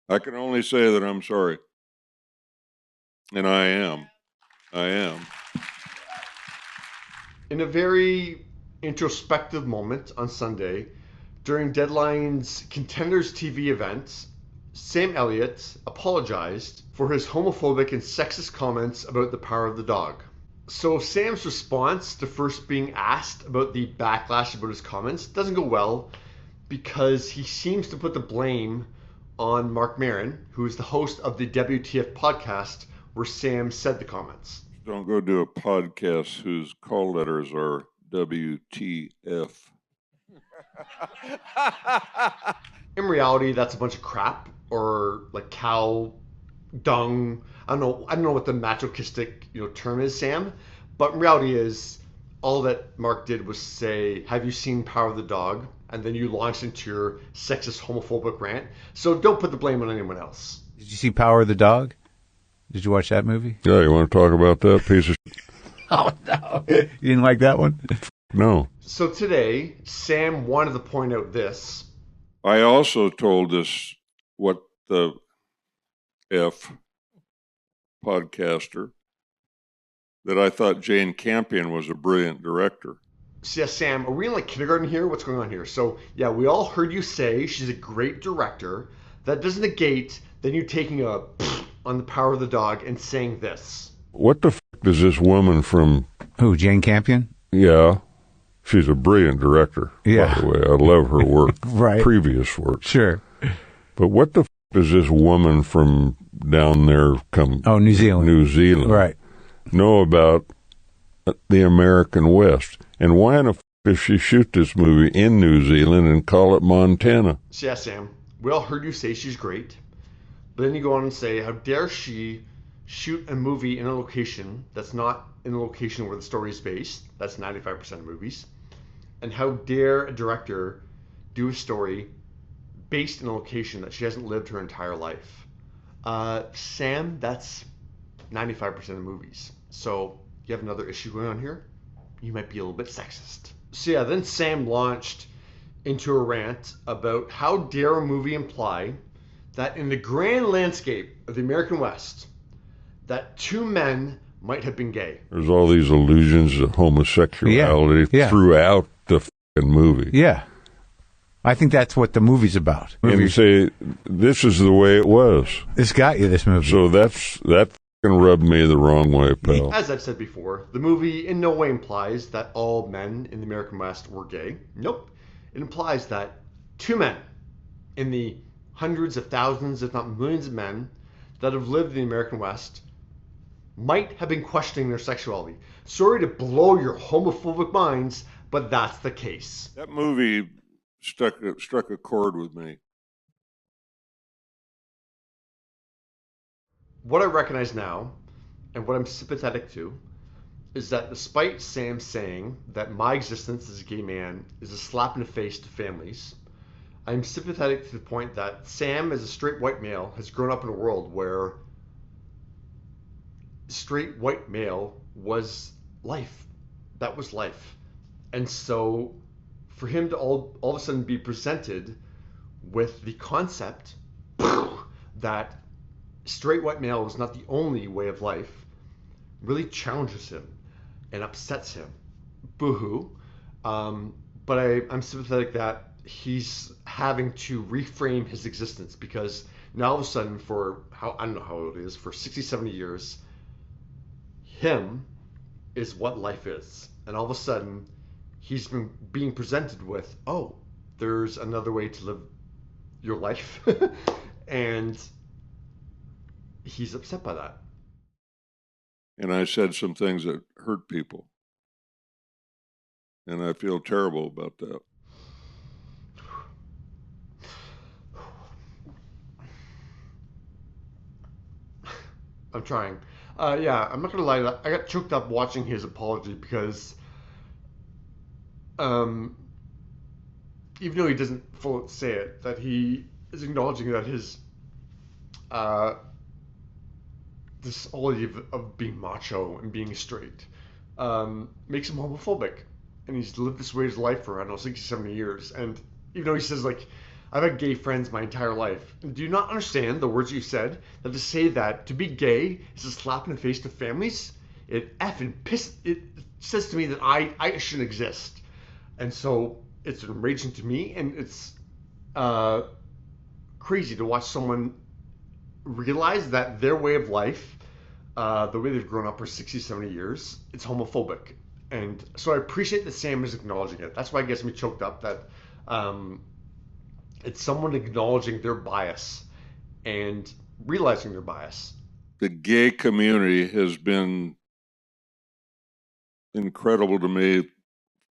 I can only say that I'm sorry. And I am. I am. In a very introspective moment on Sunday, during Deadline's Contenders TV event, Sam Elliott apologized for his homophobic and sexist comments about the power of the dog. So Sam's response to first being asked about the backlash about his comments doesn't go well because he seems to put the blame on Mark Maron, who is the host of the WTF podcast where Sam said the comments. Don't go do a podcast whose call letters are WTF. In reality, that's a bunch of crap or like cow dung. I don't know what the masochistic term is, Sam. But in reality is all that Mark did was say, "Have you seen Power of the Dog?" And then you launched into your sexist, homophobic rant. So don't put the blame on anyone else. Did you see Power of the Dog? Did you watch that movie? Yeah, you want to talk about that piece of Oh, no. You didn't like that one? No. So today, Sam wanted to point out this. I also told this what the F podcaster that I thought Jane Campion was a brilliant director. So yeah, Sam, are we in like kindergarten here? What's going on here? So yeah, we all heard you say she's a great director. That doesn't negate then you taking a on the Power of the Dog and saying this. What the f*** is this woman from... Who, Jane Campion? Yeah. She's a brilliant director, Yeah. by the way. I love her work, Right. previous work. Sure. But what the f*** is this woman from down there New Zealand. New Zealand Right. know about the American West? And why in the f*** does she shoot this movie in New Zealand and call it Montana? So yeah, Sam, we all heard you say she's great. But then you go on and say, how dare she shoot a movie in a location that's not in the location where the story is based? That's 95% of movies. And how dare a director do a story based in a location that she hasn't lived her entire life? Sam, that's 95% of movies. So you have another issue going on here? You might be a little bit sexist. So yeah, then Sam launched into a rant about how dare a movie imply that in the grand landscape of the American West, that two men might have been gay. There's all these allusions to homosexuality Yeah. throughout the f***ing movie. Yeah. I think that's what the movie's about. And you say, this is the way it was. This got you, this movie. So that f***ing rubbed me the wrong way, pal. As I've said before, the movie in no way implies that all men in the American West were gay. Nope. It implies that two men in the hundreds of thousands, if not millions of men that have lived in the American West might have been questioning their sexuality. Sorry to blow your homophobic minds, but that's the case. That movie struck a chord with me. What I recognize now, and what I'm sympathetic to, is that despite Sam saying that my existence as a gay man is a slap in the face to families, I'm sympathetic to the point that Sam, as a straight white male, has grown up in a world where straight white male was life. That was life. And so for him to all of a sudden be presented with the concept that straight white male was not the only way of life really challenges him and upsets him. Boo-hoo. But I'm sympathetic that he's having to reframe his existence because now all of a sudden I don't know how old it is, for 60, 70 years, him is what life is. And all of a sudden, he's been being presented with, oh, there's another way to live your life. And he's upset by that. And I said some things that hurt people. And I feel terrible about that. I'm trying. Yeah, I'm not gonna lie. I got choked up watching his apology because, even though he doesn't fully say it, that he is acknowledging that his this idea of being macho and being straight makes him homophobic, and he's lived this way his life for I don't know 60, 70 years. And even though he says like I've had gay friends my entire life. Do you not understand the words you said? That to say that to be gay is a slap in the face to families? It says to me that I shouldn't exist. And so it's enraging to me, and it's crazy to watch someone realize that their way of life, the way they've grown up for 60, 70 years, it's homophobic. And so I appreciate that Sam is acknowledging it. That's why it gets me choked up that it's someone acknowledging their bias and realizing their bias. The gay community has been incredible to me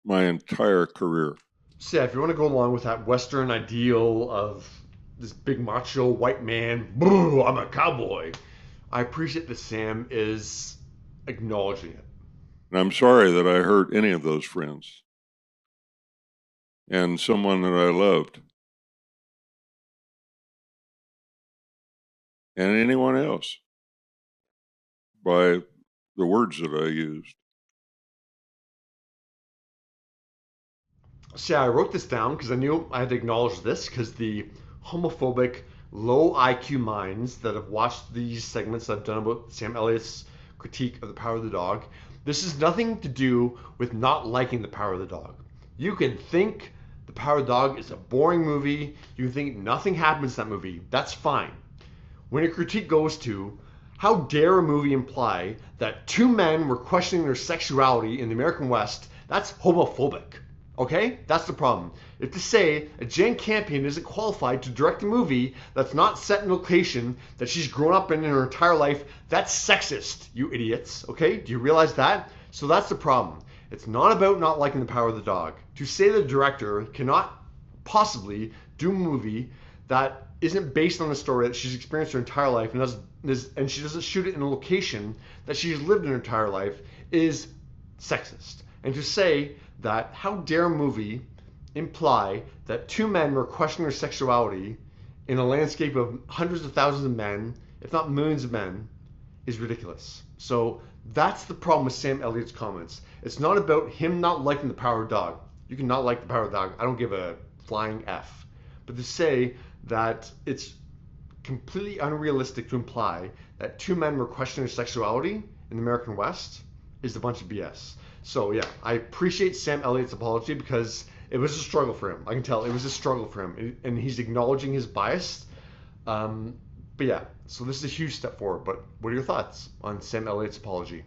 my entire career. So yeah, if you want to go along with that Western ideal of this big macho white man, boo, I'm a cowboy, I appreciate that Sam is acknowledging it. And I'm sorry that I hurt any of those friends and someone that I loved and anyone else by the words that I used. See, I wrote this down because I knew I had to acknowledge this because the homophobic, low IQ minds that have watched these segments I've done about Sam Elliott's critique of The Power of the Dog, this is nothing to do with not liking The Power of the Dog. You can think The Power of the Dog is a boring movie. You can think nothing happens in that movie. That's fine. When your critique goes to, how dare a movie imply that two men were questioning their sexuality in the American West, that's homophobic. Okay? That's the problem. If to say that Jane Campion isn't qualified to direct a movie that's not set in a location that she's grown up in her entire life, that's sexist, you idiots. Okay? Do you realize that? So that's the problem. It's not about not liking The Power of the Dog. To say the director cannot possibly do a movie that isn't based on a story that she's experienced her entire life and she doesn't shoot it in a location that she's lived in her entire life is sexist. And to say that how dare a movie imply that two men were questioning their sexuality in a landscape of hundreds of thousands of men, if not millions of men, is ridiculous. So that's the problem with Sam Elliott's comments. It's not about him not liking The Power of the Dog. You can not like The Power of the Dog. I don't give a flying F. But to say that it's completely unrealistic to imply that two men were questioning their sexuality in the American West is a bunch of BS. So yeah, I appreciate Sam Elliott's apology because it was a struggle for him. I can tell it was a struggle for him, and he's acknowledging his bias. But yeah, so this is a huge step forward. But what are your thoughts on Sam Elliott's apology?